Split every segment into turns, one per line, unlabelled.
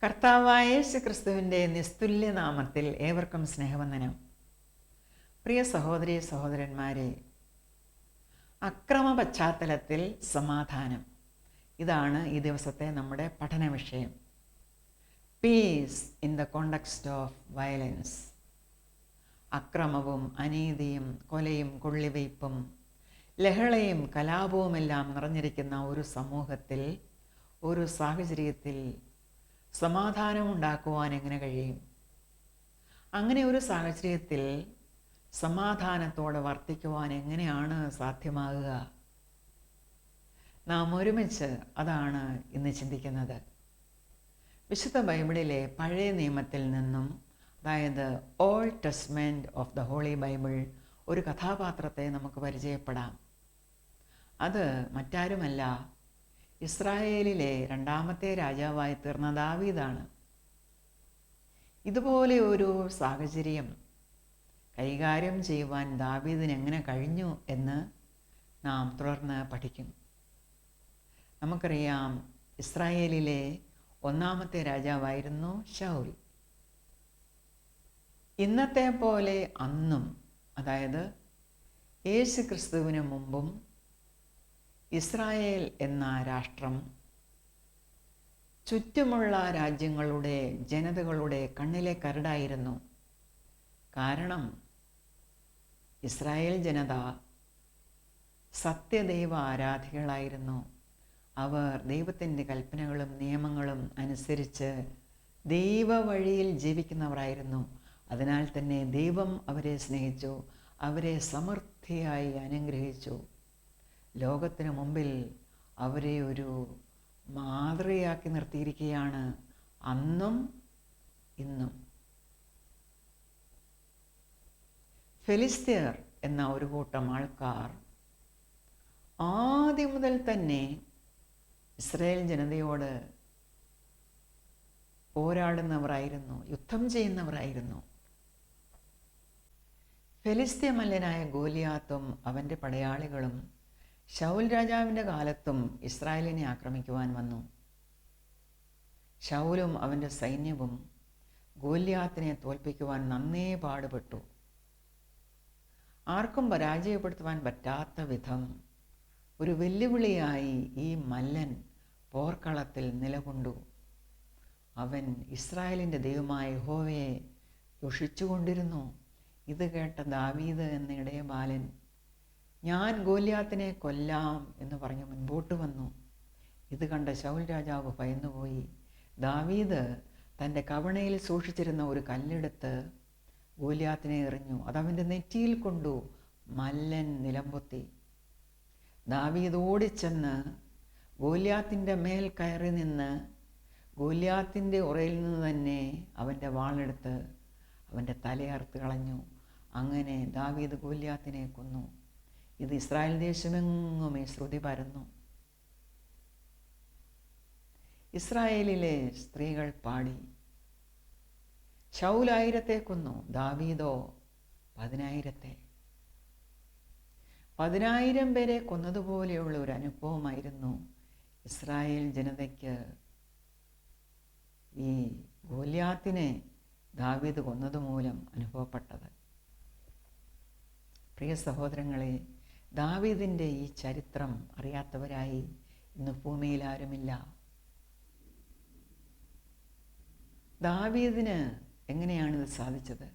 കർത്താവായ യേശുക്രിസ്തുവിൻ്റെ നിസ്തുല്യ നാമത്തിൽ ഏവർക്കും സ്നേഹവന്ദനം. പ്രിയ സഹോദരീ സഹോദരന്മാരെ, അക്രമ പശ്ചാത്തലത്തിൽ സമാധാനം, ഇതാണ് ഈ ദിവസത്തെ നമ്മുടെ പഠന വിഷയം. Piece in the context of violence. അക്രമവും അനീതിയും കൊലയും കൊള്ളിവയ്പും ലഹളയും കലാപവുമെല്ലാം നിറഞ്ഞിരിക്കുന്ന ഒരു സമൂഹത്തിൽ, ഒരു സാഹചര്യത്തിൽ സമാധാനമുണ്ടാക്കുവാൻ എങ്ങനെ കഴിയും? അങ്ങനെ ഒരു സാഹചര്യത്തിൽ സമാധാനത്തോടെ വർത്തിക്കുവാൻ എങ്ങനെയാണ് സാധ്യമാകുക? നാം ഒരുമിച്ച് അതാണ് ഇന്ന് ചിന്തിക്കുന്നത്. വിശുദ്ധ ബൈബിളിലെ പഴയ നിയമത്തിൽ നിന്നും, അതായത് old testament of the holy Bible, ഒരു കഥാപാത്രത്തെ നമുക്ക് പരിചയപ്പെടാം. അത് മറ്റാരുമല്ല, ഇസ്രായേലിലെ രണ്ടാമത്തെ രാജാവായി തീർന്ന ദാവീദാണ്. ഇതുപോലെ ഒരു സാഹചര്യം കൈകാര്യം ചെയ്യുവാൻ ദാവീദിന് എങ്ങനെ കഴിഞ്ഞു എന്ന് നാം തുടർന്ന് പഠിക്കും. നമുക്കറിയാം, ഇസ്രായേലിലെ ഒന്നാമത്തെ രാജാവായിരുന്നു ശൗൽ. ഇന്നത്തെ പോലെ അന്നും, അതായത് യേശു ക്രിസ്തുവിന് മുമ്പും, ഇസ്രായേൽ എന്ന രാഷ്ട്രം ചുറ്റുമുള്ള രാജ്യങ്ങളുടെ ജനതകളുടെ കണ്ണിലെ കരടായിരുന്നു. കാരണം ഇസ്രായേൽ ജനത സത്യദൈവ ആരാധികളായിരുന്നു. അവർ ദൈവത്തിൻ്റെ കൽപ്പനകളും നിയമങ്ങളും അനുസരിച്ച് ദൈവ വഴിയിൽ ജീവിക്കുന്നവരായിരുന്നു. അതിനാൽ തന്നെ ദൈവം അവരെ സ്നേഹിച്ചു, അവരെ സമൃദ്ധിയായി അനുഗ്രഹിച്ചു. ലോകത്തിന് മുമ്പിൽ അവരെ ഒരു മാതൃകയാക്കി നിർത്തിയിരിക്കുകയാണ്, അന്നും ഇന്നും. ഫെലിസ്ത്യർ എന്ന ഒരു കൂട്ടം ആൾക്കാർ ആദ്യം മുതൽ തന്നെ ഇസ്രായേൽ ജനതയോട് പോരാടുന്നവരായിരുന്നു, യുദ്ധം ചെയ്യുന്നവരായിരുന്നു. ഫെലിസ്ത്യ മല്ലനായ ഗോലിയാത്തും അവൻ്റെ പടയാളികളും ശൗൽ രാജാവിൻ്റെ കാലത്തും ഇസ്രായേലിനെ ആക്രമിക്കുവാൻ വന്നു. ശൗലും അവൻ്റെ സൈന്യവും ഗോലിയാത്തിനെ തോൽപ്പിക്കുവാൻ നന്നേ പാടുപെട്ടു. ആർക്കും പരാജയപ്പെടുത്തുവാൻ പറ്റാത്ത വിധം ഒരു വെല്ലുവിളിയായി ഈ മല്ലൻ പോർക്കളത്തിൽ നിലകൊണ്ടു. അവൻ ഇസ്രായേലിൻ്റെ ദൈവമായ യഹോവയെ ദുഷിച്ചുകൊണ്ടിരുന്നു. ഇത് കേട്ട ദാവീദ് എന്ന ഇടയ ബാലൻ, ഞാൻ ഗോലിയാത്തിനെ കൊല്ലാം എന്ന് പറഞ്ഞ് മുൻപോട്ട് വന്നു. ഇത് കണ്ട ശൗൽ രാജാവ് ഭയന്നുപോയി. ദാവീദ് തൻ്റെ കവണയിൽ സൂക്ഷിച്ചിരുന്ന ഒരു കല്ലെടുത്ത് ഗോലിയാത്തിനെ എറിഞ്ഞു. അതവൻ്റെ നെറ്റിയിൽ കൊണ്ടു. മല്ലൻ നിലംപൊത്തി. ദാവീദ് ഓടിച്ചെന്ന് ഗോലിയാത്തിൻ്റെ മേൽ കയറി നിന്ന് ഗോലിയാത്തിൻ്റെ ഉറയിൽ നിന്ന് തന്നെ അവൻ്റെ വാളെടുത്ത് അവൻ്റെ തലയറുത്ത് കളഞ്ഞു. അങ്ങനെ ദാവീദ് ഗോലിയാത്തിനെ കൊന്നു. ഇത് ഇസ്രായേൽ ദേശമെങ്ങുമേ ശ്രുതി പരന്നു. ഇസ്രായേലിലെ സ്ത്രീകൾ പാടി, ശൗൽ 1000 കൊന്നു, ദാവീദോ 10,000. 10,000 പേരെ കൊന്നതുപോലെയുള്ള ഒരു അനുഭവമായിരുന്നു ഇസ്രായേൽ ജനതയ്ക്ക് ഈ ഗോലിയാത്തിനെ ദാവീദ് കൊന്നതുമൂലം അനുഭവപ്പെട്ടത്. പ്രിയ സഹോദരങ്ങളെ, ദാവീദിൻ്റെ ഈ ചരിത്രം അറിയാത്തവരായി ഇന്ന് ഭൂമിയിൽ ആരുമില്ല. ദാവീദിന് എങ്ങനെയാണിത് സാധിച്ചത്?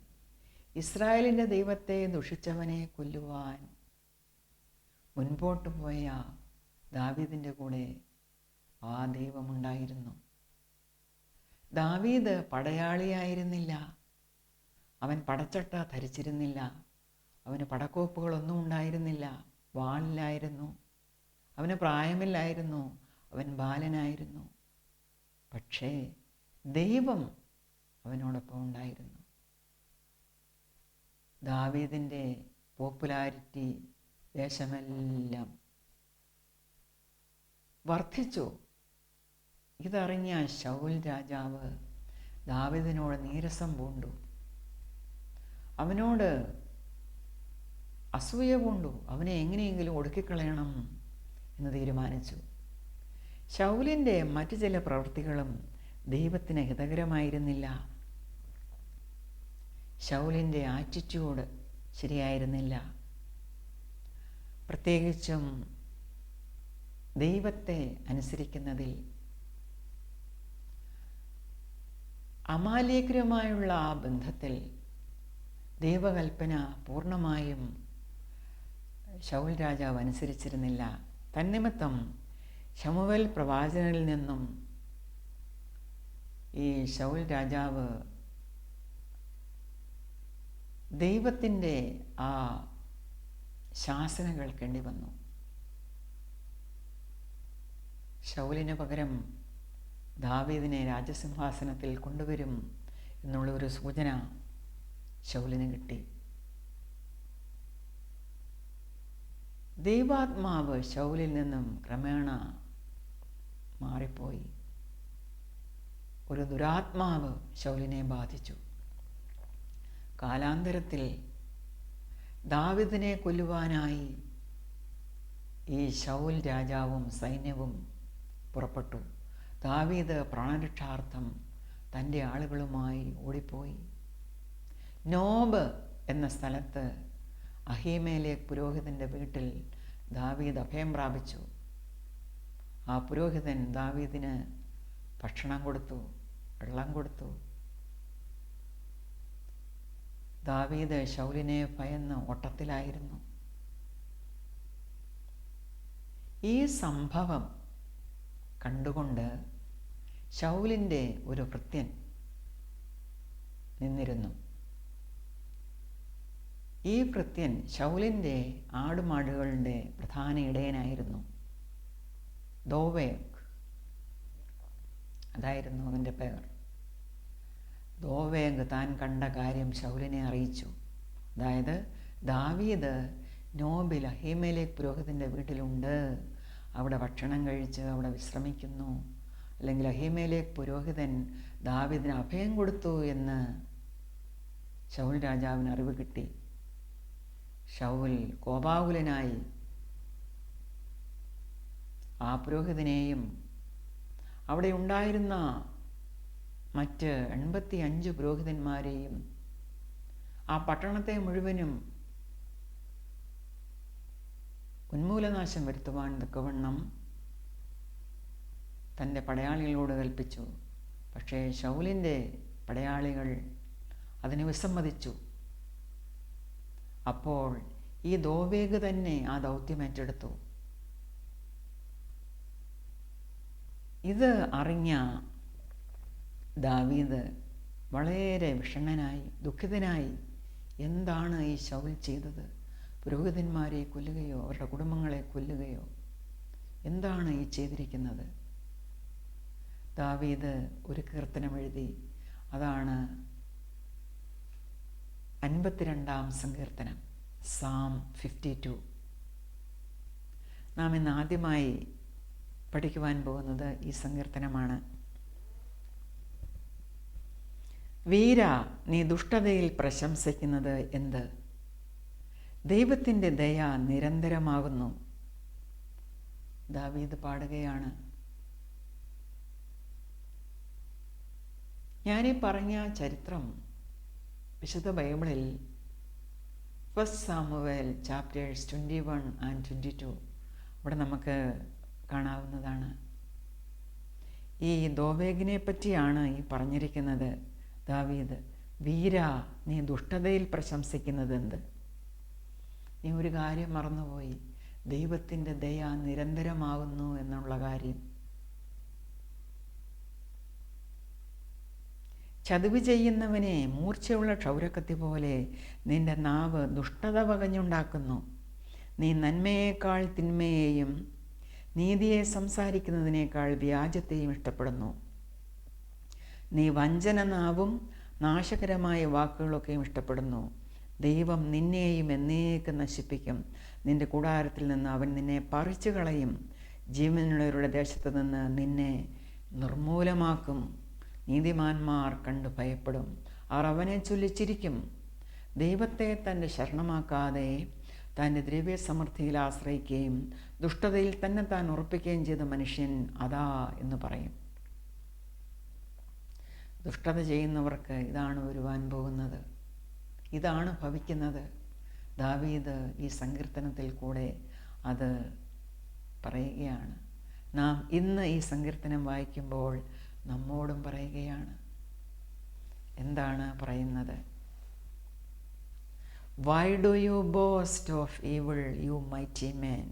ഇസ്രായേലിൻ്റെ ദൈവത്തെ ദുഷിച്ചവനെ കൊല്ലുവാൻ മുൻപോട്ട് പോയ ദാവീദിൻ്റെ കൂടെ ആ ദൈവമുണ്ടായിരുന്നു. ദാവീദ് പടയാളിയായിരുന്നില്ല. അവൻ പടച്ചട്ട ധരിച്ചിരുന്നില്ല. അവന് പടക്കോപ്പുകളൊന്നും ഉണ്ടായിരുന്നില്ല. വാളില്ലായിരുന്നു. അവന് പ്രായമില്ലായിരുന്നു. അവൻ ബാലനായിരുന്നു. പക്ഷേ ദൈവം അവനോടൊപ്പം ഉണ്ടായിരുന്നു. ദാവീദിൻ്റെ പോപ്പുലാരിറ്റി ദേശമെല്ലാം വർദ്ധിച്ചു. ഇതറിഞ്ഞ ശൗൽ രാജാവ് ദാവീദിനോട് നീരസം പൂണ്ടു. അവനോട് അസൂയ പൂണ്ടു. അവനെ എങ്ങനെയെങ്കിലും ഒടുക്കിക്കളയണം എന്ന് തീരുമാനിച്ചു. ശൗലിൻ്റെ മറ്റു ചില പ്രവൃത്തികളും ദൈവത്തിന് ഹിതകരമായിരുന്നില്ല. ശൗലിൻ്റെ ആറ്റിറ്റ്യൂഡ് ശരിയായിരുന്നില്ല. പ്രത്യേകിച്ചും ദൈവത്തെ അനുസരിക്കുന്നതിൽ. അമാലേക്കരുമായുള്ള ആ ബന്ധത്തിൽ ദൈവകൽപ്പന പൂർണ്ണമായും ശൗൽ രാജാവ് അനുസരിച്ചിരുന്നില്ല. തന്നിമിത്തം ശമൂവേൽ പ്രവാചകനിൽ നിന്നും ഈ ശൗൽ രാജാവ് ദൈവത്തിൻ്റെ ആ ശാസന കേൾക്കേണ്ടി വന്നു. ശൗലിന് പകരം ദാവീദിനെ രാജസിംഹാസനത്തിൽ കൊണ്ടുവരും എന്നുള്ള ഒരു സൂചന ശൗലിന് കിട്ടി. ദൈവാത്മാവ് ശൗലിൽ നിന്നും ക്രമേണ മാറിപ്പോയി. ഒരു ദുരാത്മാവ് ശൗലിനെ ബാധിച്ചു. കാലാന്തരത്തിൽ ദാവീദിനെ കൊല്ലുവാനായി ഈ ശൗൽ രാജാവും സൈന്യവും പുറപ്പെട്ടു. ദാവീദ് പ്രാണരക്ഷാർത്ഥം തൻ്റെ ആളുകളുമായി ഓടിപ്പോയി. നോബ് എന്ന സ്ഥലത്ത് അഹീമേലെക്ക് പുരോഹിതൻ്റെ വീട്ടിൽ ദാവീദ് അഭയം പ്രാപിച്ചു. ആ പുരോഹിതൻ ദാവീദിന് ഭക്ഷണം കൊടുത്തു, വെള്ളം കൊടുത്തു. ദാവീദ് ശൗലിനെ ഭയന്ന് ഓട്ടത്തിലായിരുന്നു. ഈ സംഭവം കണ്ടുകൊണ്ട് ശൗലിൻ്റെ ഒരു ഭൃത്യൻ നിന്നിരുന്നു. ഈ ഭൃത്യൻ ശൗലിൻ്റെ ആടുമാടുകളുടെ പ്രധാന ഇടയനായിരുന്നു. ദോവേഗ് അതായിരുന്നു അവൻ്റെ പേർ. ദോവേഗ് താൻ കണ്ട കാര്യം ശൗലിനെ അറിയിച്ചു. അതായത് ദാവീദ് നോബിൽ അഹീമേലെക്ക് പുരോഹിതൻ്റെ വീട്ടിലുണ്ട്, അവിടെ ഭക്ഷണം കഴിച്ച് അവിടെ വിശ്രമിക്കുന്നു, അല്ലെങ്കിൽ അഹീമേലെക്ക് പുരോഹിതൻ ദാവീദിന് അഭയം കൊടുത്തു എന്ന് ശൗൽ രാജാവിന് അറിവ് കിട്ടി. ശൗൽ കോപാകുലനായി ആ പുരോഹിതനെയും അവിടെ ഉണ്ടായിരുന്ന മറ്റ് 85 പുരോഹിതന്മാരെയും ആ പട്ടണത്തെ മുഴുവനും ഉന്മൂലനാശം വരുത്തുവാൻ തക്കവണ്ണം തൻ്റെ പടയാളികളോട് കൽപ്പിച്ചു. പക്ഷേ ശൗലിൻ്റെ പടയാളികൾ അതിന് വിസമ്മതിച്ചു. അപ്പോൾ ഈ ദോവേഗ് തന്നെ ആ ദൗത്യം ഏറ്റെടുത്തു. ഇത് അറിഞ്ഞ ദാവീദ് വളരെ വിഷണ്ണനായി, ദുഃഖിതനായി. എന്താണ് ഈ ശൗൽ ചെയ്തത്? പുരോഹിതന്മാരെ കൊല്ലുകയോ അവരുടെ കുടുംബങ്ങളെ കൊല്ലുകയോ? എന്താണ് ഈ ചെയ്തിരിക്കുന്നത്? ദാവീദ് ഒരു കീർത്തനം എഴുതി. അതാണ് 52-ാം സങ്കീർത്തനം, സാം 52. നാം ഇന്ന് ആദ്യമായി പഠിക്കുവാൻ പോകുന്നത് ഈ സങ്കീർത്തനമാണ്. വീര, നീ ദുഷ്ടതയിൽ പ്രശംസിക്കുന്നത് എന്ത്? ദൈവത്തിൻ്റെ ദയ നിരന്തരമാകുന്നു. ദാവീദ് പാടുകയാണ്. ഞാനീ പറഞ്ഞ ചരിത്രം വിശുദ്ധ ബൈബിളിൽ 1 സാമുവേൽ ചാപ്റ്റേഴ്സ് 21 and 22 അവിടെ നമുക്ക് കാണാവുന്നതാണ്. ഈ ദോവേഗിനെ പറ്റിയാണ് ഈ പറഞ്ഞിരിക്കുന്നത്. ദാവീദ്, വീര, നീ ദുഷ്ടതയിൽ പ്രശംസിക്കുന്നത് എന്ത്? നീ ഒരു കാര്യം മറന്നുപോയി. ദൈവത്തിൻ്റെ ദയ നിരന്തരമാകുന്നു എന്നുള്ള കാര്യം. ചതിവ് ചെയ്യുന്നവനെ മൂർച്ചയുള്ള ക്ഷൗരക്കത്തി പോലെ നിന്റെ നാവ് ദുഷ്ടത വകഞ്ഞുണ്ടാക്കുന്നു. നീ നന്മയേക്കാൾ തിന്മയെയും നീതിയെ സംസാരിക്കുന്നതിനേക്കാൾ വ്യാജത്തെയും ഇഷ്ടപ്പെടുന്നു. നീ വഞ്ചന നാവും നാശകരമായ വാക്കുകളൊക്കെയും ഇഷ്ടപ്പെടുന്നു. ദൈവം നിന്നെയും എന്നേക്കും നശിപ്പിക്കും. നിന്റെ കൂടാരത്തിൽ നിന്ന് അവൻ നിന്നെ പറിച്ചു കളയും. ജീവനുള്ളവരുടെ ദേശത്ത് നിന്ന് നിന്നെ നിർമൂലമാക്കും. നീതിമാന്മാർ കണ്ടു ഭയപ്പെടും, അവർ അവനെ ചൊല്ലിച്ചിരിക്കും. ദൈവത്തെ തൻ്റെ ശരണമാക്കാതെ തൻ്റെ ദ്രവ്യസമൃദ്ധിയിൽ ആശ്രയിക്കുകയും ദുഷ്ടതയിൽ തന്നെ താൻ ഉറപ്പിക്കുകയും ചെയ്ത മനുഷ്യൻ അതാ എന്ന് പറയും. ദുഷ്ടത ചെയ്യുന്നവർക്ക് ഇതാണ് വരുവാൻ പോകുന്നത്, ഇതാണ് ഭവിക്കുന്നത്. ദാവീദ് ഈ സങ്കീർത്തനത്തിൽ കൂടെ അത് പറയുകയാണ്. നാം ഇന്ന് ഈ സങ്കീർത്തനം വായിക്കുമ്പോൾ നമ്മോടും പറയുകയാണ്. എന്താണ് പറയുന്നത്? Why do you boast of evil, you mighty men?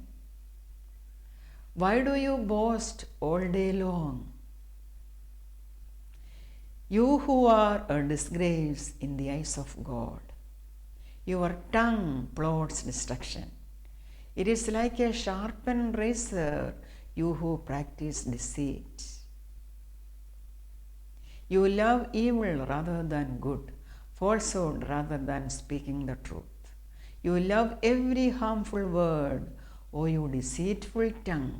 Why do you boast all day long? You who are a disgrace in the eyes of God. Your tongue plots destruction. It is like a sharpened razor, you who practice deceit. You love evil rather than good, falsehood rather than speaking the truth. You love every harmful word, O you deceitful tongue.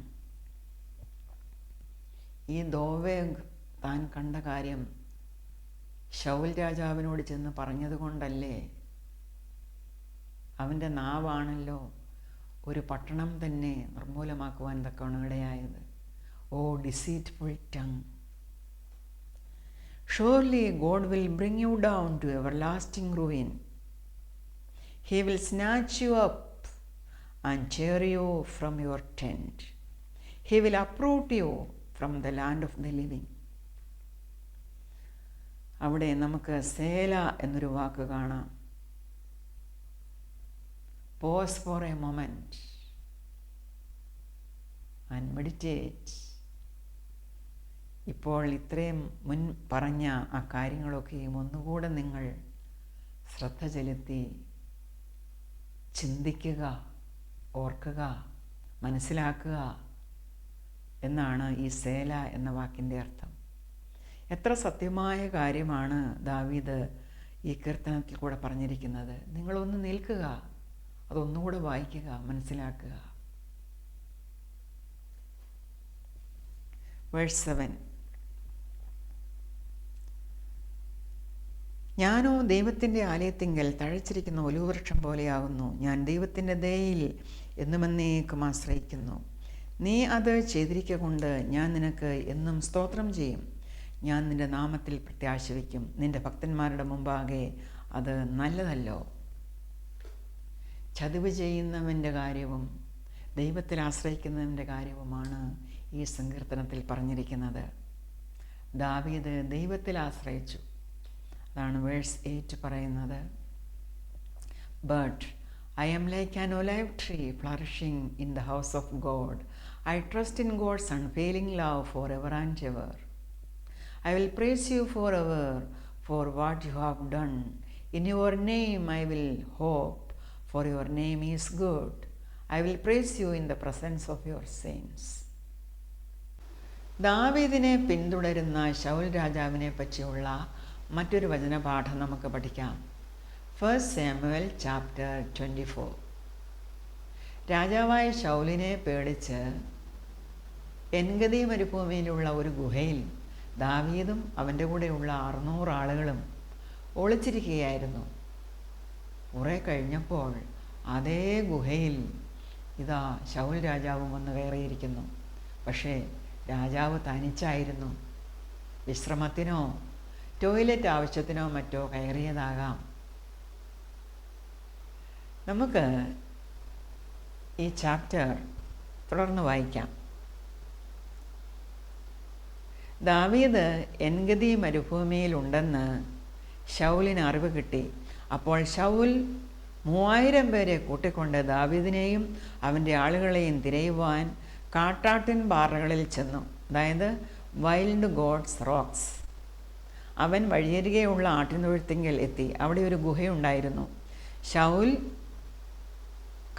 ഈ ദോവേഗ് താൻ കണ്ട കാര്യം ശൗൽ രാജാവിനോട് ചെന്ന് പറഞ്ഞതുകൊണ്ടല്ലേ? അവൻ്റെ നാവാണല്ലോ ഒരു പട്ടണം തന്നെ നിർമൂലമാക്കുവാൻ തക്കവണ്ണം ഇടയായത്. O deceitful tongue. Surely God will bring you down to everlasting ruin. He will snatch you up and tear you from your tent. He will uproot you from the land of the living. അവിടെ നമുക്ക് സേല എന്നൊരു വാക്ക് കാണാം. Pause for a moment and meditate. ഇപ്പോൾ ഇത്രയും മുൻ പറഞ്ഞ ആ കാര്യങ്ങളൊക്കെയും ഒന്നുകൂടെ നിങ്ങൾ ശ്രദ്ധ ചെലുത്തി ചിന്തിക്കുക, ഓർക്കുക, മനസ്സിലാക്കുക എന്നാണ് ഈ സേല എന്ന വാക്കിൻ്റെ അർത്ഥം. എത്ര സത്യമായ കാര്യമാണ് ദാവീദ് ഈ കീർത്തനത്തിൽ കൂടെ പറഞ്ഞിരിക്കുന്നത്. നിങ്ങളൊന്ന് നിൽക്കുക, അതൊന്നുകൂടെ വായിക്കുക, മനസ്സിലാക്കുക. വേഴ്സ് 7. ഞാനോ ദൈവത്തിൻ്റെ ആലയത്തിങ്കൽ തഴച്ചിരിക്കുന്ന ഒലിവുവൃക്ഷം പോലെയാകുന്നു. ഞാൻ ദൈവത്തിൻ്റെ ദയയിൽ എന്നും എന്നേക്കും ആശ്രയിക്കുന്നു. നീ അത് ചെയ്തിരിക്കൊണ്ട് ഞാൻ നിനക്ക് എന്നും സ്തോത്രം ചെയ്യും. ഞാൻ നിൻ്റെ നാമത്തിൽ പ്രത്യാശ വയ്ക്കും. നിൻ്റെ ഭക്തന്മാരുടെ മുമ്പാകെ അത് നല്ലതല്ലോ. ചതിവ് ചെയ്യുന്നവൻ്റെ കാര്യവും ദൈവത്തിൽ ആശ്രയിക്കുന്നവൻ്റെ കാര്യവുമാണ് ഈ സങ്കീർത്തനത്തിൽ പറഞ്ഞിരിക്കുന്നത്. ദാവീദ് ദൈവത്തിൽ ആശ്രയിച്ചു. അതാണ് വേഴ്സ് 8 പറയുന്നത്. But I am like an olive tree flourishing in the house of God. I trust in God's unfailing love forever and ever. I will praise you forever for what you have done. In your name I will hope, for your name is good. I will praise you in the presence of your saints. ദാവീദിനെ പിന്തുടരുന്ന ശൗൽ രാജാവിനെ പറ്റിയുള്ള മറ്റൊരു വചനപാഠം നമുക്ക് പഠിക്കാം. 1 Samuel chapter 24. രാജാവായ ശൗലിനെ പേടിച്ച് എൻഗദി മരുഭൂമിയിലുള്ള ഒരു ഗുഹയിൽ ദാവീദും അവൻ്റെ കൂടെയുള്ള 600 ആളുകളും ഒളിച്ചിരിക്കുകയായിരുന്നു. കുറെ കഴിഞ്ഞപ്പോൾ അതേ ഗുഹയിൽ ഇതാ ശൗൽ രാജാവും വന്ന് കയറിയിരിക്കുന്നു. പക്ഷേ രാജാവ് തനിച്ചായിരുന്നു. വിശ്രമത്തിനോ ടോയ്ലറ്റ് ആവശ്യത്തിനോ മറ്റോ കയറിയതാകാം. നമുക്ക് ഈ ചാപ്റ്റർ തുടർന്ന് വായിക്കാം. ദാവീദ് എൻഗദി മരുഭൂമിയിലുണ്ടെന്ന് ശൗലിന് അറിവ് കിട്ടി. അപ്പോൾ ശൗൽ 3000 പേരെ കൂട്ടിക്കൊണ്ട് ദാവീദിനെയും അവൻ്റെ ആളുകളെയും തിരയുവാൻ കാട്ടാട്ടിൻ പാറകളിൽ ചെന്നു. അതായത് വൈൽഡ് ഗോഡ്സ് റോക്സ്. അവൻ വഴിയരികെയുള്ള ആട്ടിൻതൊഴുത്തിങ്കൽ എത്തി. അവിടെ ഒരു ഗുഹയുണ്ടായിരുന്നു. ശൗൽ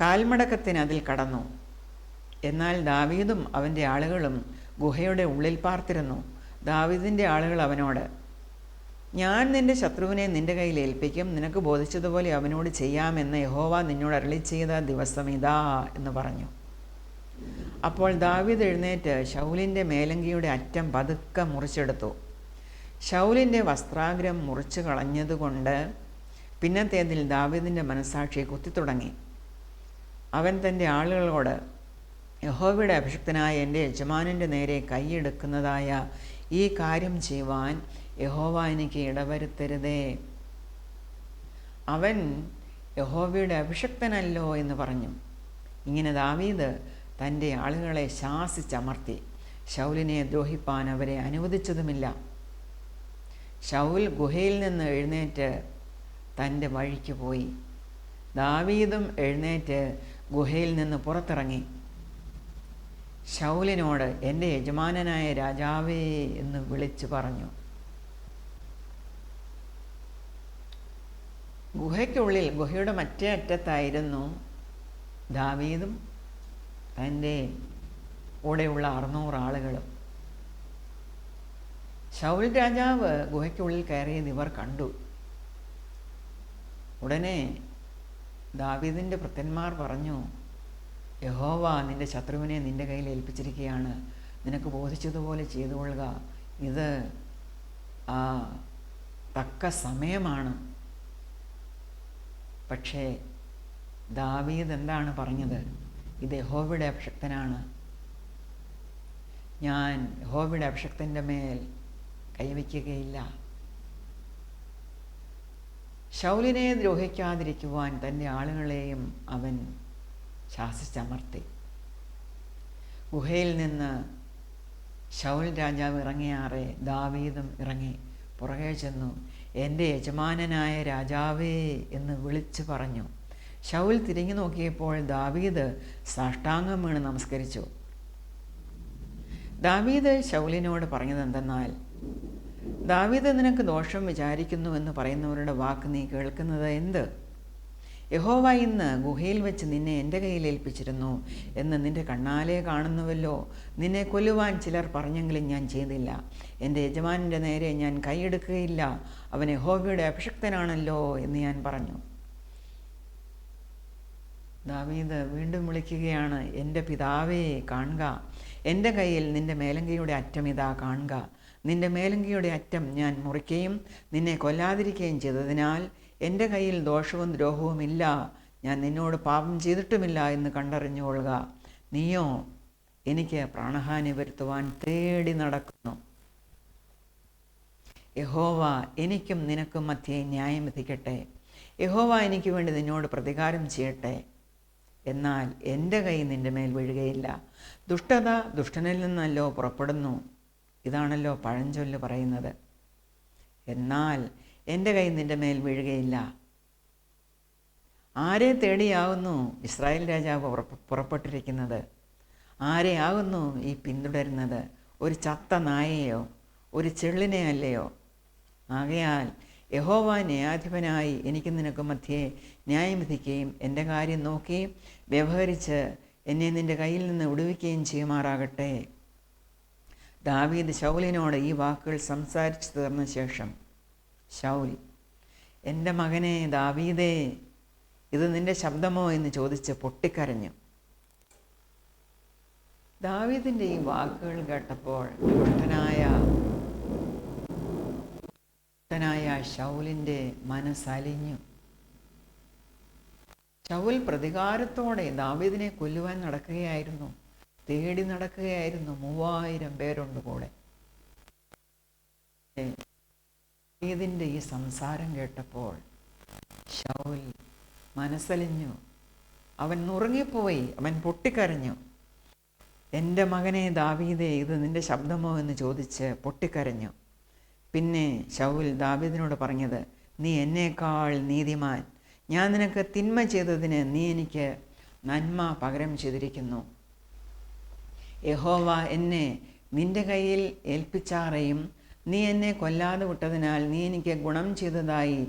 കാൽമടക്കത്തിന് അതിൽ കടന്നു. എന്നാൽ ദാവീദും അവൻ്റെ ആളുകളും ഗുഹയുടെ ഉള്ളിൽ പാർത്തിരുന്നു. ദാവീദിൻ്റെ ആളുകൾ അവനോട്, ഞാൻ നിൻ്റെ ശത്രുവിനെ നിൻ്റെ കയ്യിൽ ഏൽപ്പിക്കും, നിനക്ക് ബോധിച്ചതുപോലെ അവനോട് ചെയ്യാമെന്ന് യഹോവ നിന്നോട് അരുളി ചെയ്ത ദിവസം ഇതാ എന്ന് പറഞ്ഞു. അപ്പോൾ ദാവീദ് എഴുന്നേറ്റ് ശൗലിൻ്റെ മേലങ്കിയുടെ അറ്റം പതുക്കെ മുറിച്ചെടുത്തു. ശൗലിൻ്റെ വസ്ത്രാഗ്രം മുറിച്ചു കളഞ്ഞതുകൊണ്ട് പിന്നത്തേതിൽ ദാവീദിൻ്റെ മനസ്സാക്ഷി കുത്തിത്തുടങ്ങി. അവൻ തൻ്റെ ആളുകളോട്, യഹോവയുടെ അഭിഷിക്തനായ എൻ്റെ യജമാനൻ്റെ നേരെ കൈയെടുക്കുന്നതായ ഈ കാര്യം ചെയ്യുവാൻ യഹോവ എനിക്ക് ഇടവരുത്തരുതേ. അവൻ യഹോവയുടെ അഭിഷിക്തനല്ലോ എന്ന് പറഞ്ഞു. ഇങ്ങനെ ദാവീദ് തൻ്റെ ആളുകളെ ശാസിച്ചമർത്തി. ശൗലിനെ ദ്രോഹിപ്പാൻ അവരെ അനുവദിച്ചതുമില്ല. ശൗൽ ഗുഹയിൽ നിന്ന് എഴുന്നേറ്റ് തൻ്റെ വഴിക്ക് പോയി. ദാവീദും എഴുന്നേറ്റ് ഗുഹയിൽ നിന്ന് പുറത്തിറങ്ങി. ശൗലിനോട്, എൻ്റെ യജമാനനായ രാജാവേ എന്ന് വിളിച്ചു പറഞ്ഞു. ഗുഹയ്ക്കുള്ളിൽ, ഗുഹയുടെ മറ്റേ അറ്റത്തായിരുന്നു ദാവീദും തൻ്റെ കൂടെയുള്ള 600 ആളുകളും. ശൗൽ രാജാവ് ഗുഹയ്ക്കുള്ളിൽ കയറിയത് ഇവർ കണ്ടു. ഉടനെ ദാവീദിൻ്റെ ഭൃത്യന്മാർ പറഞ്ഞു, യഹോവ നിൻ്റെ ശത്രുവിനെ നിൻ്റെ കയ്യിൽ ഏൽപ്പിച്ചിരിക്കുകയാണ്. നിനക്ക് ബോധിച്ചതുപോലെ ചെയ്തുകൊള്ളുക. ഇത് തക്ക സമയമാണ്. പക്ഷേ ദാവീദ് എന്താണ് പറഞ്ഞത്? ഇത് യഹോവയുടെ അഭിഷിക്തനാണ്. ഞാൻ യഹോവയുടെ അഭിഷിക്തൻ്റെ മേൽ കൈവയ്ക്കുകയില്ല. ശൗലിനെ ദ്രോഹിക്കാതിരിക്കുവാൻ തൻ്റെ ആളുകളെയും അവൻ ശാസിച്ചമർത്തി. ഗുഹയിൽ നിന്ന് ശൗൽ രാജാവ് ഇറങ്ങിയാറെ ദാവീദും ഇറങ്ങി പുറകെ ചെന്നു, എൻ്റെ യജമാനനായ രാജാവേ എന്ന് വിളിച്ചു പറഞ്ഞു. ശൗൽ തിരിഞ്ഞു നോക്കിയപ്പോൾ ദാവീദ് സാഷ്ടാംഗം വീണ് നമസ്കരിച്ചു. ദാവീദ് ശൗലിനോട് പറഞ്ഞതെന്തെന്നാൽ, ദാവീദ് നിനക്ക് ദോഷം വിചാരിക്കുന്നുവെന്ന് പറയുന്നവരുടെ വാക്ക് നീ കേൾക്കുന്നത് എന്ത്? യഹോവ ഇന്ന് ഗുഹയിൽ വെച്ച് നിന്നെ എൻ്റെ കയ്യിൽ ഏൽപ്പിച്ചിരുന്നു എന്ന് നിൻ്റെ കണ്ണാലെ കാണുന്നുവല്ലോ. നിന്നെ കൊല്ലുവാൻ ചിലർ പറഞ്ഞെങ്കിലും ഞാൻ ചെയ്തില്ല. എൻ്റെ യജമാനൻ്റെ നേരെ ഞാൻ കൈയെടുക്കുകയില്ല. അവൻ യഹോവയുടെ അഭിഷിക്തനാണല്ലോ എന്ന് ഞാൻ പറഞ്ഞു. ദാവീദ് വീണ്ടും വിളിക്കുകയാണ്, എൻ്റെ പിതാവേ കാണുക, എൻ്റെ കയ്യിൽ നിൻ്റെ മേലങ്കയുടെ അറ്റം ഇതാ കാണുക. നിൻ്റെ മേലങ്കയുടെ അറ്റം ഞാൻ മുറിക്കുകയും നിന്നെ കൊല്ലാതിരിക്കുകയും ചെയ്തതിനാൽ എൻ്റെ കയ്യിൽ ദോഷവും ദ്രോഹവും ഇല്ല. ഞാൻ നിന്നോട് പാപം ചെയ്തിട്ടുമില്ല എന്ന് കണ്ടറിഞ്ഞുകൊള്ളുക. നീയോ എനിക്ക് പ്രാണഹാനി വരുത്തുവാൻ തേടി നടക്കുന്നു. യഹോവ എനിക്കും നിനക്കും മധ്യേ ന്യായം വിധിക്കട്ടെ. യഹോവ എനിക്ക് വേണ്ടി നിന്നോട് പ്രതികാരം ചെയ്യട്ടെ. എന്നാൽ എൻ്റെ കൈ നിൻ്റെ മേൽ വീഴുകയില്ല. ദുഷ്ടത ദുഷ്ടനിൽ നിന്നല്ലോ പുറപ്പെടുന്നു. ഇതാണല്ലോ പഴഞ്ചൊല്ല് പറയുന്നത്. എന്നാൽ എൻ്റെ കൈ നിൻ്റെ മേൽ വീഴുകയില്ല. ആരെ തേടിയാകുന്നു ഇസ്രായേൽ രാജാവ് പുറപ്പെട്ടിരിക്കുന്നത്? ആരെയാകുന്നു ഈ പിന്തുടരുന്നത്? ഒരു ചത്ത നായയോ ഒരു ചെള്ളിനെ അല്ലയോ? ആകയാൽ യഹോവ ന്യായാധിപനായി എനിക്കും നിനക്കും മധ്യേ ന്യായം വിധിക്കുകയും എൻ്റെ കാര്യം നോക്കി വ്യവഹരിച്ച് എന്നെ നിൻ്റെ കയ്യിൽ നിന്ന് വിടുവിക്കുകയും ചെയ്യുമാറാകട്ടെ. ദാവീദ് ശൗലിനോട് ഈ വാക്കുകൾ സംസാരിച്ചു തീർന്ന ശേഷം ശൗൽ, എൻ്റെ മകനെ ദാവീദേ, ഇത് നിൻ്റെ ശബ്ദമോ എന്ന് ചോദിച്ച് പൊട്ടിക്കരഞ്ഞു. ദാവീദിൻ്റെ ഈ വാക്കുകൾ കേട്ടപ്പോൾ ദുഷ്ടനായ ശൗലിൻ്റെ മനസ്സലിഞ്ഞു. ശൗൽ പ്രതികാരത്തോടെ ദാവീദിനെ കൊല്ലുവാൻ നടക്കുകയായിരുന്നു, തേടി നടക്കുകയായിരുന്നു. 3000 പേരുണ്ട് കൂടെ. ദാവീദിൻ്റെ ഈ സംസാരം കേട്ടപ്പോൾ ശൗൽ മനസ്സലിഞ്ഞു. അവൻ നുറുങ്ങിപ്പോയി, അവൻ പൊട്ടിക്കരഞ്ഞു. എൻ്റെ മകനെ ദാവീദേ, ഇത് നിൻ്റെ ശബ്ദമോ എന്ന് ചോദിച്ച് പൊട്ടിക്കരഞ്ഞു. പിന്നെ ശൗൽ ദാവീദിനോട് പറഞ്ഞത്, നീ എന്നേക്കാൾ നീതിമാൻ. ഞാൻ നിനക്ക് തിന്മ ചെയ്തതിന് നീ എനിക്ക് നന്മ പകരം ചെയ്തിരിക്കുന്നു. യഹോവ എന്നെ നിൻ്റെ കയ്യിൽ ഏൽപ്പിച്ചാറേയും നീ എന്നെ കൊല്ലാതെ വിട്ടതിനാൽ നീ എനിക്ക് ഗുണം ചെയ്തതായി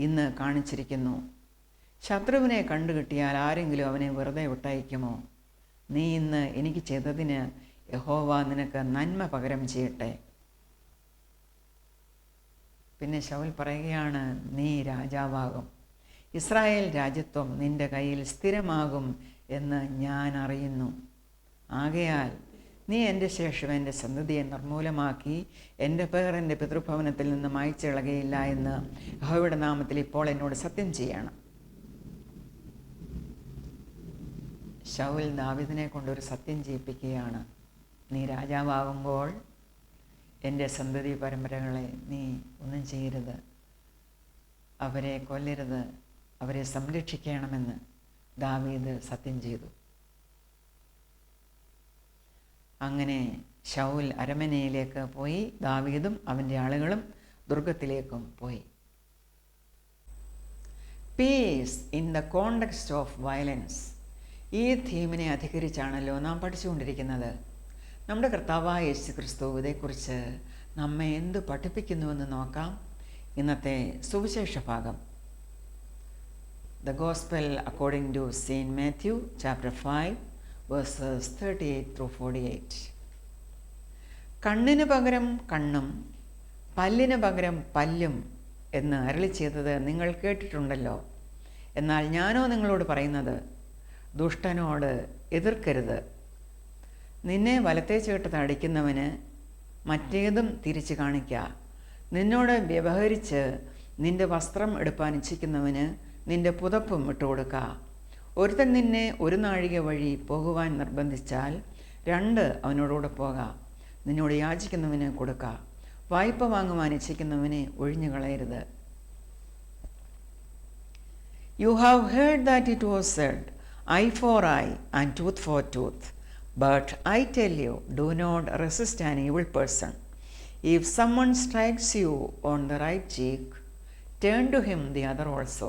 ഇന്ന് കാണിച്ചിരിക്കുന്നു. ശത്രുവിനെ കണ്ടുകിട്ടിയാൽ ആരെങ്കിലും അവനെ വെറുതെ വിട്ടയക്കുമോ? നീ ഇന്ന് എനിക്ക് ചെയ്തതിന് യഹോവ നിനക്ക് നന്മ പകരം ചെയ്യട്ടെ. പിന്നെ ശൗൽ പറയുകയാണ്, നീ രാജാവാകും, ഇസ്രായേൽ രാജ്യത്വം നിൻ്റെ കയ്യിൽ സ്ഥിരമാകും എന്ന് ഞാൻ അറിയുന്നു. ആകയാൽ നീ എൻ്റെ ശേഷം എൻ്റെ സന്തതിയെ നിർമൂലമാക്കി എൻ്റെ പേർ എൻ്റെ പിതൃഭവനത്തിൽ നിന്ന് മായ്ച്ചിളകയില്ല എന്ന് യഹോവയുടെ നാമത്തിൽ ഇപ്പോൾ എന്നോട് സത്യം ചെയ്യണം. ശൗൽ ദാവീദിനെ കൊണ്ടൊരു സത്യം ചെയ്യിപ്പിക്കുകയാണ്. നീ രാജാവാകുമ്പോൾ എൻ്റെ സന്തതി പരമ്പരകളെ നീ ഒന്നും ചെയ്യരുത്, അവരെ കൊല്ലരുത്, അവരെ സംരക്ഷിക്കണമെന്ന് ദാവീദ് സത്യം ചെയ്തു. അങ്ങനെ ശൗൽ അരമനയിലേക്ക് പോയി, ദാവീദും അവൻ്റെ ആളുകളും ദുർഗത്തിലേക്കും പോയി. Piece in the context of violence, ഈ തീമിനെ അധികരിച്ചാണല്ലോ നാം പഠിച്ചുകൊണ്ടിരിക്കുന്നത്. നമ്മുടെ കർത്താവായ യേശു ക്രിസ്തു ഇതേക്കുറിച്ച് നമ്മെ എന്ത് പഠിപ്പിക്കുന്നുവെന്ന് നോക്കാം. ഇന്നത്തെ സുവിശേഷ ഭാഗം, the gospel according to saint Matthew chapter 5 verses 38-48. കണ്ണിന് പകരം കണ്ണും പല്ലിന് പകരം പല്ലും എന്ന് അരുളി ചെയ്തത് നിങ്ങൾ കേട്ടിട്ടുണ്ടല്ലോ. എന്നാൽ ഞാനോ നിങ്ങളോട് പറയുന്നത്, ദുഷ്ടനോട് എതിർക്കരുത്. നിന്നെ വലത്തേ ചേട്ടത്ത് അടിക്കുന്നവന് മറ്റേതും തിരിച്ചു കാണിക്കുക. നിന്നോട് വ്യവഹരിച്ച് നിന്റെ വസ്ത്രം എടുപ്പാൻ ഇച്ഛിക്കുന്നവന് നിന്റെ പുതപ്പും ഇട്ടുകൊടുക്കുക. ഒരുത്തൻ നിന്നെ ഒരു നാഴിക വഴി പോകുവാൻ നിർബന്ധിച്ചാൽ 2 അവനോടുകൂടെ പോകാം. നിന്നോട് യാചിക്കുന്നവന് കൊടുക്കുക. വായ്പ വാങ്ങുവാൻ ഇച്ഛിക്കുന്നവനെ ഒഴിഞ്ഞു കളയരുത്. You have heard that it was said, eye for eye and tooth for tooth. But I tell you, do not resist an evil person. If someone strikes you on the right cheek, turn to him the other also.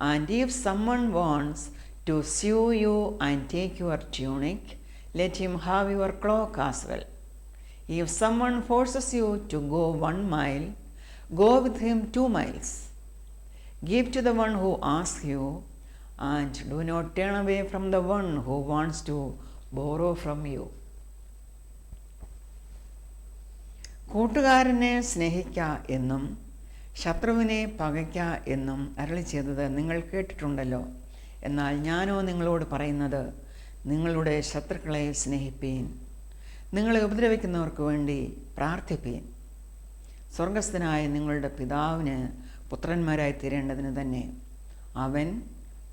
And if someone wants to sue you and take your tunic, let him have your cloak as well. If someone forces you to go 1 mile, go with him 2 miles. Give to the one who asks you, and do not turn away from the one who wants to borrow from you. കൂട്ടുകാരനെ സ്നേഹിക്ക എന്നും ശത്രുവിനെ പകയ്ക്ക എന്നും അരുളി ചെയ്തത് നിങ്ങൾ കേട്ടിട്ടുണ്ടല്ലോ. എന്നാൽ ഞാനോ നിങ്ങളോട് പറയുന്നത്, നിങ്ങളുടെ ശത്രുക്കളെ സ്നേഹിപ്പീൻ, നിങ്ങളെ ഉപദ്രവിക്കുന്നവർക്ക് വേണ്ടി പ്രാർത്ഥിപ്പീൻ. സ്വർഗസ്ഥനായ നിങ്ങളുടെ പിതാവിന് പുത്രന്മാരായി തീരേണ്ടതിന് തന്നെ അവൻ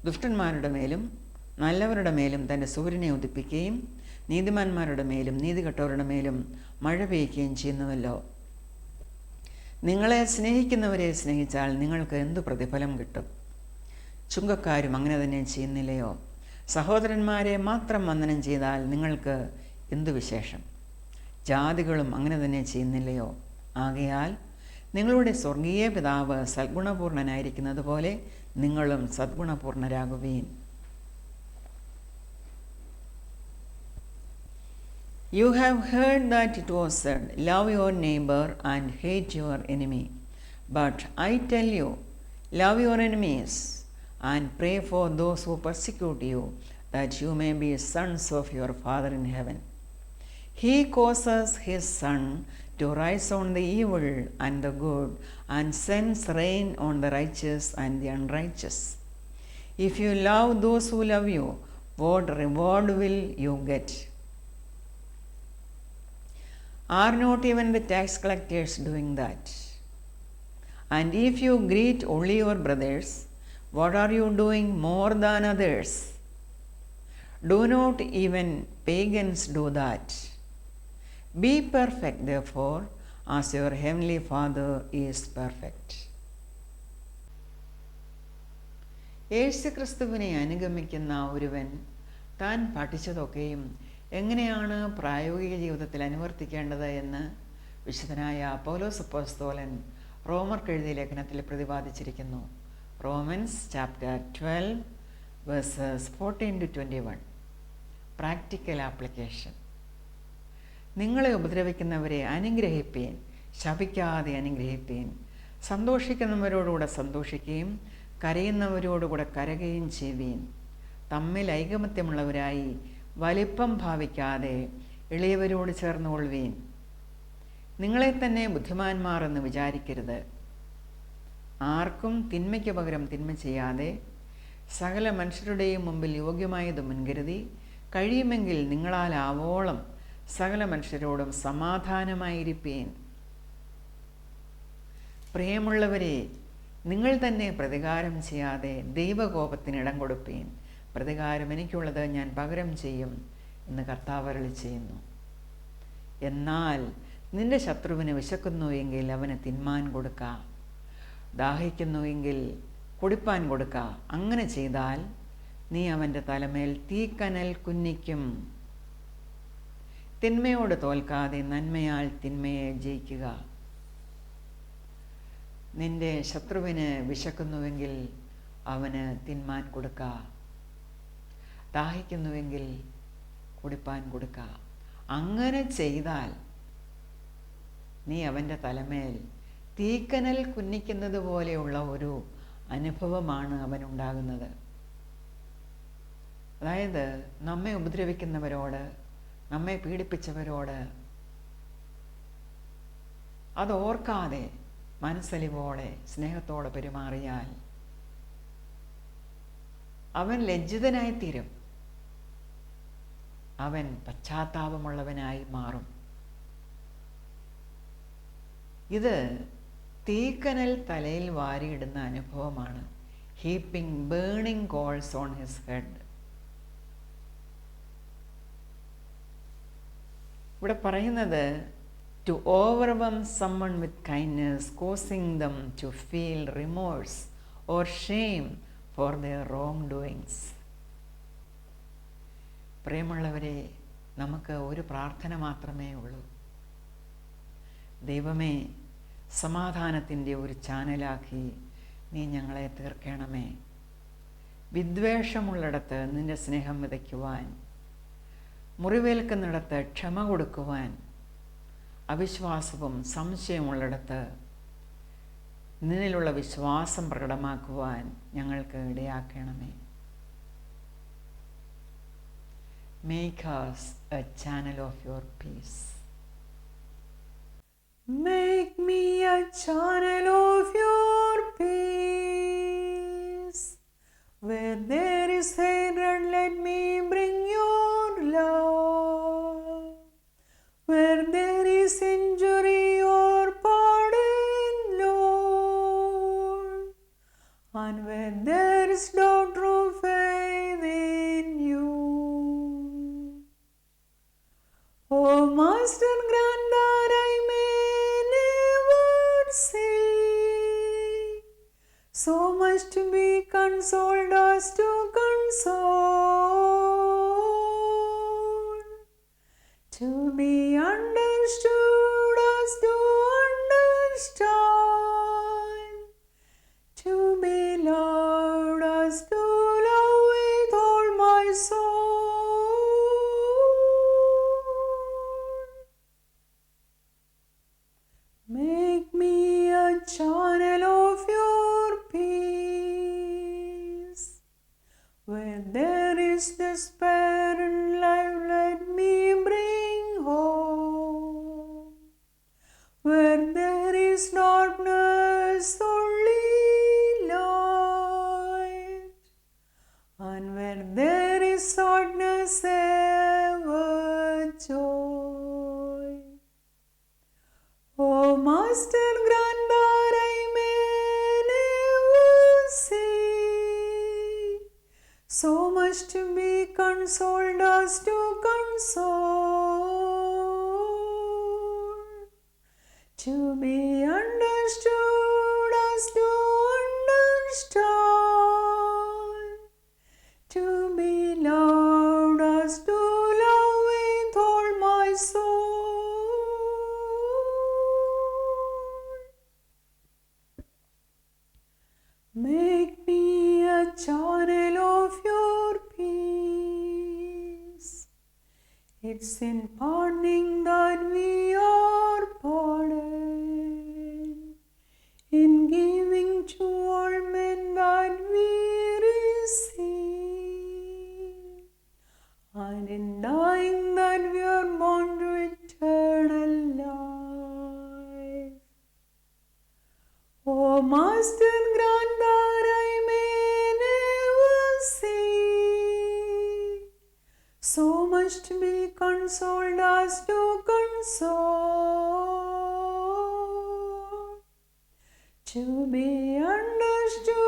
ദുഷ്ടന്മാരുടെ മേലും നല്ലവരുടെ മേലും തൻ്റെ സൂര്യനെ ഉദിപ്പിക്കുകയും നീതിമാന്മാരുടെ മേലും നീതികെട്ടവരുടെ മേലും മഴ പെയ്യുകയും ചെയ്യുന്നുവല്ലോ. നിങ്ങളെ സ്നേഹിക്കുന്നവരെ സ്നേഹിച്ചാൽ നിങ്ങൾക്ക് എന്തു പ്രതിഫലം കിട്ടും? ചുങ്കക്കാരും അങ്ങനെ തന്നെ ചെയ്യുന്നില്ലയോ? സഹോദരന്മാരെ മാത്രം വന്ദനം ചെയ്താൽ നിങ്ങൾക്ക് എന്തു വിശേഷം? ജാതികളും അങ്ങനെ തന്നെ ചെയ്യുന്നില്ലയോ? ആകയാൽ നിങ്ങളുടെ സ്വർഗീയ പിതാവ് സദ്ഗുണപൂർണനായിരിക്കുന്നത് പോലെ നിങ്ങളും സദ്ഗുണപൂർണരാകുവീൻ. You have heard that it was said, love your neighbor and hate your enemy. But I tell you, love your enemies and pray for those who persecute you, that you may be sons of your Father in heaven. He causes his sun to rise on the evil and the good, and sends rain on the righteous and the unrighteous. If you love those who love you, what reward will you get? Are not even the tax collectors doing that? And if you greet only your brothers, what are you doing more than others? Do not even pagans do that? Be perfect, therefore, as your heavenly Father is perfect. യേശുക്രിസ്തുവിനെ അനുഗമിക്കുന്ന ഒരുവൻ താൻ പഠിച്ചതൊക്കെയും എങ്ങനെയാണ് പ്രായോഗിക ജീവിതത്തിൽ അനുവർത്തിക്കേണ്ടത് എന്ന് വിശുദ്ധനായ പൗലോസ് അപ്പോസ്തലൻ റോമർക്ക് എഴുതിയ ലേഖനത്തിൽ പ്രതിപാദിച്ചിരിക്കുന്നു. Romans chapter 12 verses 14-21. Practical application. നിങ്ങളെ ഉപദ്രവിക്കുന്നവരെ അനുഗ്രഹിപ്പീൻ, ശപിക്കാതെ അനുഗ്രഹിപ്പീൻ. സന്തോഷിക്കുന്നവരോടുകൂടെ സന്തോഷിക്കുകയും കരയുന്നവരോടുകൂടെ കരയുകയും ചെയ്യുവീൻ. തമ്മിൽ ഐകമത്യമുള്ളവരായി വലിപ്പം ഭാവിക്കാതെ എളിയവരോട് ചേർന്നുകൊള്ളുവീൻ. നിങ്ങളെ തന്നെ ബുദ്ധിമാന്മാർ എന്ന് വിചാരിക്കരുത്. ആർക്കും തിന്മയ്ക്ക് പകരം തിന്മ ചെയ്യാതെ സകല മനുഷ്യരുടെയും മുമ്പിൽ യോഗ്യമായത് മുൻകരുതി കഴിയുമെങ്കിൽ നിങ്ങളാൽ ആവോളം സകല മനുഷ്യരോടും സമാധാനമായിരിപ്പീൻ. പ്രിയമുള്ളവരെ, നിങ്ങൾ തന്നെ പ്രതികാരം ചെയ്യാതെ ദൈവകോപത്തിന് ഇടം കൊടുപ്പീൻ. പ്രതികാരം എനിക്കുള്ളത്, ഞാൻ പകരം ചെയ്യും എന്ന് കർത്താവ് അരുളി ചെയ്യുന്നു. എന്നാൽ നിന്റെ ശത്രുവിന് വിശക്കുന്നുവെങ്കിൽ അവന് തിന്മാൻ കൊടുക്ക, ദാഹിക്കുന്നുവെങ്കിൽ കുടിപ്പാൻ കൊടുക്ക. അങ്ങനെ ചെയ്താൽ നീ അവൻ്റെ തലമേൽ തീക്കനൽ കുന്നിക്കും. തിന്മയോട് തോൽക്കാതെ നന്മയാൽ തിന്മയെ ജയിക്കുക. നിന്റെ ശത്രുവിന് വിശക്കുന്നുവെങ്കിൽ അവന് തിന്മാൻ കൊടുക്ക, ദാഹിക്കുന്നുവെങ്കിൽ കുടിപ്പാൻ കൊടുക്ക. അങ്ങനെ ചെയ്താൽ നീ അവൻ്റെ തലമേൽ തീക്കനൽ കുന്നിക്കുന്നത് പോലെയുള്ള ഒരു അനുഭവമാണ് അവനുണ്ടാകുന്നത്. അതായത് നമ്മെ ഉപദ്രവിക്കുന്നവരോട്, നമ്മെ പീഡിപ്പിച്ചവരോട് അതോർക്കാതെ മനസ്സലിവോടെ സ്നേഹത്തോടെ പെരുമാറിയാൽ അവൻ ലജ്ജിതനായിത്തീരും. അവൻ പശ്ചാത്താപമുള്ളവനായി മാറും. ഇത് തീക്കനൽ തലയിൽ വാരിയിടുന്ന അനുഭവമാണ്. Heaping burning coals on his head. ഇവിടെ പറയുന്നത് to overwhelm someone with kindness, causing them to feel remorse or shame for their wrongdoings. പ്രിയമുള്ളവരെ, നമുക്ക് ഒരു പ്രാർത്ഥന മാത്രമേ ഉള്ളൂ. ദൈവമേ, സമാധാനത്തിൻ്റെ ഒരു ചാനലാക്കി നീ ഞങ്ങളെ തീർക്കണമേ. വിദ്വേഷമുള്ളിടത്ത് നിൻ്റെ സ്നേഹം വിതയ്ക്കുവാൻ, മുറിവേൽക്കുന്നിടത്ത് ക്ഷമ കൊടുക്കുവാൻ, അവിശ്വാസവും സംശയമുള്ളിടത്ത് നിന്നിലുള്ള വിശ്വാസം പ്രകടമാക്കുവാൻ ഞങ്ങൾക്ക് ഇടയാക്കണമേ. Make us a channel of your peace. Make me a channel of your peace. Where there is hatred, let me bring your love. Where there is injury or pardon, Lord. And where there is doubt or faith in you. Oh, Master, grant that I may never see so much to be consoled as to console, to be understood as to understand, to be loved as to love with all my soul. Make me a channel of your peace. Where there is despair in life, let me bring hope. Where there is darkness, only light. And where there is sadness, ever joy. Oh, Master, grant that I may never see so much to be consoled as to console, to be understood as to understand, to be loved as to love with all my soul. Make me a channel of your peace. It's in pardoning that we are pardoned, in giving to all men that we receive, and in dying that we are born to eternal life. Oh, Master, grant that I may never see so much to be consoled as to console, to be understood